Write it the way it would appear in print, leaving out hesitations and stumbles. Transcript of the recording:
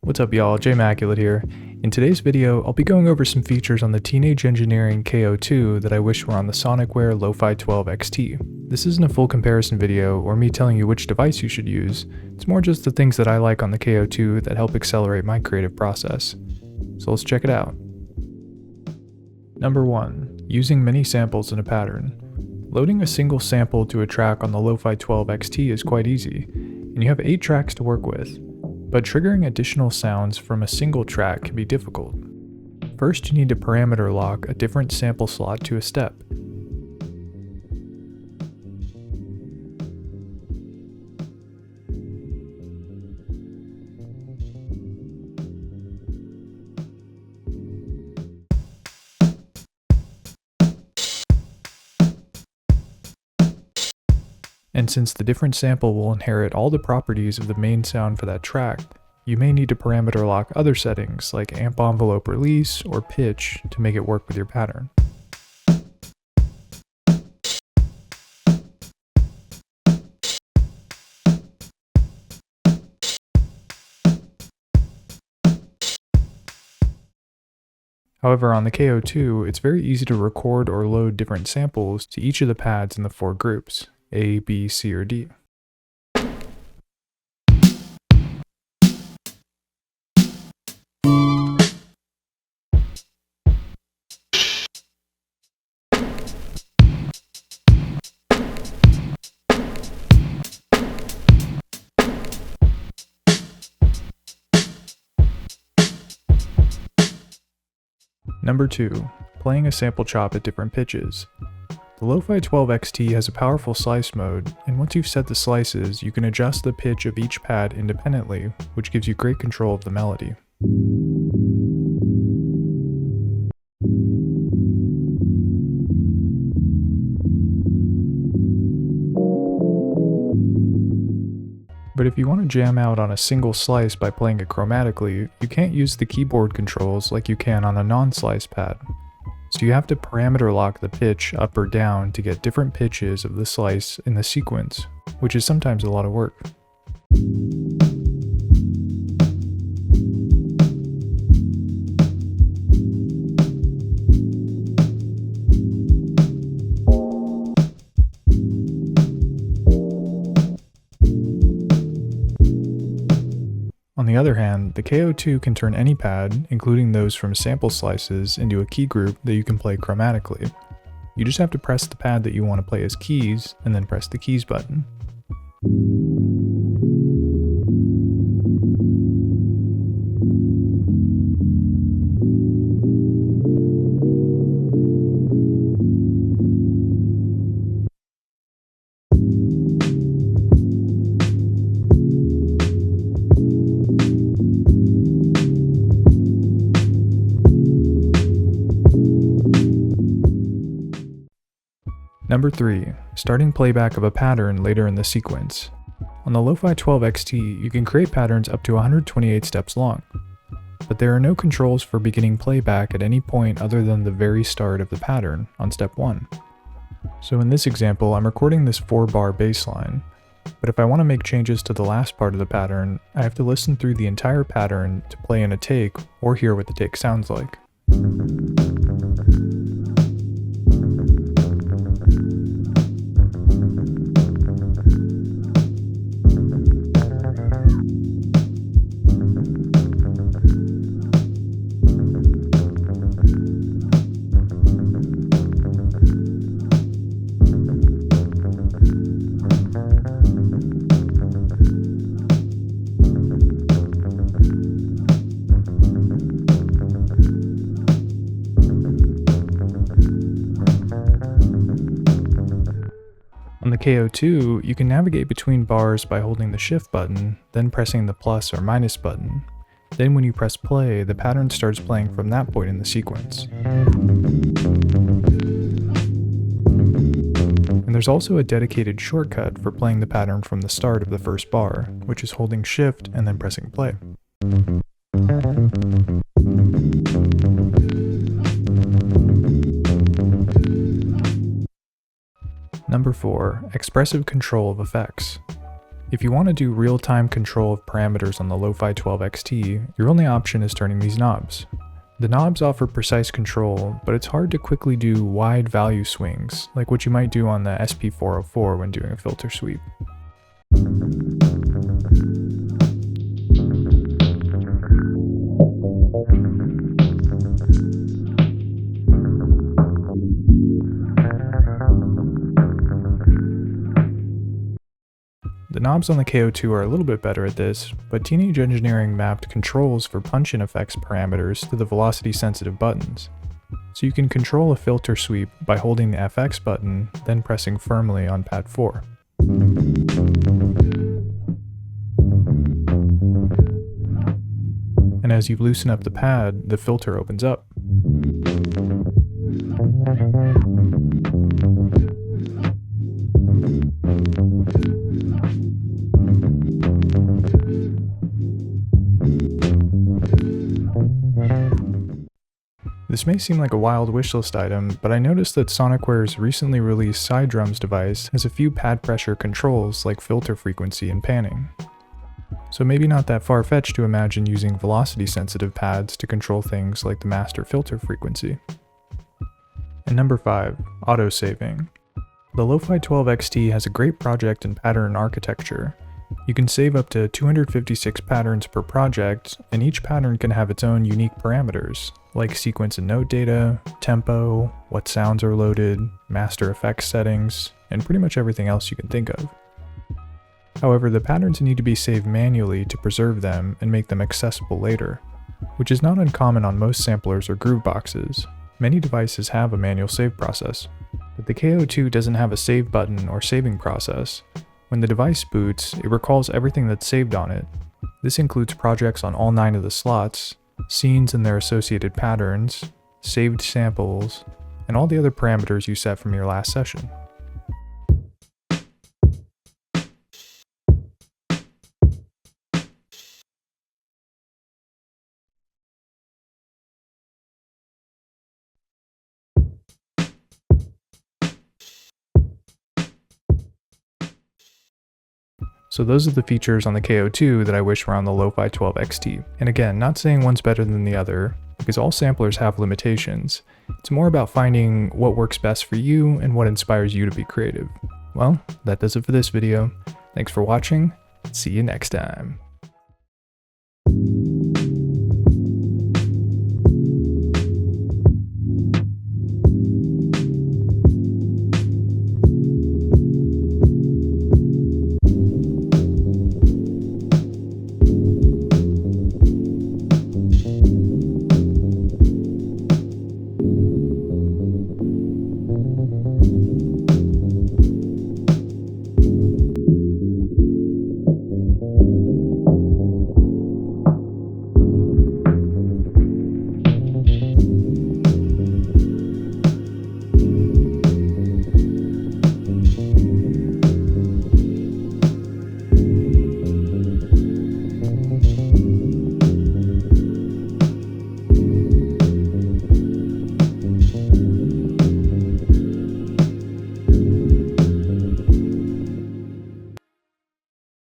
What's up y'all, Jmaculate here. In today's video, I'll be going over some features on the Teenage Engineering KO2 that I wish were on the Sonicware Lofi-12 XT. This isn't a full comparison video or me telling you which device you should use, it's more just the things that I like on the KO2 that help accelerate my creative process. So let's check it out. Number 1. Using many samples in a pattern. Loading a single sample to a track on the Lofi-12 XT is quite easy, and you have 8 tracks to work with. But triggering additional sounds from a single track can be difficult. First, you need to parameter lock a different sample slot to a step. And since the different sample will inherit all the properties of the main sound for that track, you may need to parameter lock other settings like amp envelope release or pitch to make it work with your pattern. However, on the KO2, it's very easy to record or load different samples to each of the pads in the 4 groups. A, B, C, or D. Number 2. Playing a sample chop at different pitches. The Lofi-12 XT has a powerful slice mode, and once you've set the slices, you can adjust the pitch of each pad independently, which gives you great control of the melody. But if you want to jam out on a single slice by playing it chromatically, you can't use the keyboard controls like you can on a non-slice pad. So you have to parameter lock the pitch up or down to get different pitches of the slice in the sequence, which is sometimes a lot of work. On the other hand, the KO2 can turn any pad, including those from sample slices, into a key group that you can play chromatically. You just have to press the pad that you want to play as keys, and then press the keys button. Number 3. Starting playback of a pattern later in the sequence. On the Lofi-12 XT, you can create patterns up to 128 steps long, but there are no controls for beginning playback at any point other than the very start of the pattern on step 1. So in this example, I'm recording this 4-bar bass line, but if I want to make changes to the last part of the pattern, I have to listen through the entire pattern to play in a take or hear what the take sounds like. On the KO2, you can navigate between bars by holding the shift button, then pressing the plus or minus button. Then when you press play, the pattern starts playing from that point in the sequence. And there's also a dedicated shortcut for playing the pattern from the start of the first bar, which is holding shift and then pressing play. Number 4. Expressive control of effects. If you want to do real-time control of parameters on the Lofi-12 XT, your only option is turning these knobs. The knobs offer precise control, but it's hard to quickly do wide value swings, like what you might do on the SP404 when doing a filter sweep. The knobs on the KO2 are a little bit better at this, but Teenage Engineering mapped controls for punch-in effects parameters to the velocity-sensitive buttons. So you can control a filter sweep by holding the FX button, then pressing firmly on pad 4. And as you loosen up the pad, the filter opens up. This may seem like a wild wishlist item, but I noticed that Sonicware's recently released side drums device has a few pad pressure controls like filter frequency and panning. So maybe not that far-fetched to imagine using velocity-sensitive pads to control things like the master filter frequency. And number 5, autosaving. The Lofi-12 XT has a great project and pattern architecture. You can save up to 256 patterns per project, and each pattern can have its own unique parameters, like sequence and note data, tempo, what sounds are loaded, master effects settings, and pretty much everything else you can think of. However, the patterns need to be saved manually to preserve them and make them accessible later, which is not uncommon on most samplers or grooveboxes. Many devices have a manual save process, but the KO2 doesn't have a save button or saving process. When the device boots, it recalls everything that's saved on it. This includes projects on all 9 of the slots, scenes and their associated patterns, saved samples, and all the other parameters you set from your last session. So those are the features on the KO2 that I wish were on the Lofi-12 XT. And again, not saying one's better than the other, because all samplers have limitations. It's more about finding what works best for you and what inspires you to be creative. Well, that does it for this video. Thanks for watching. See you next time.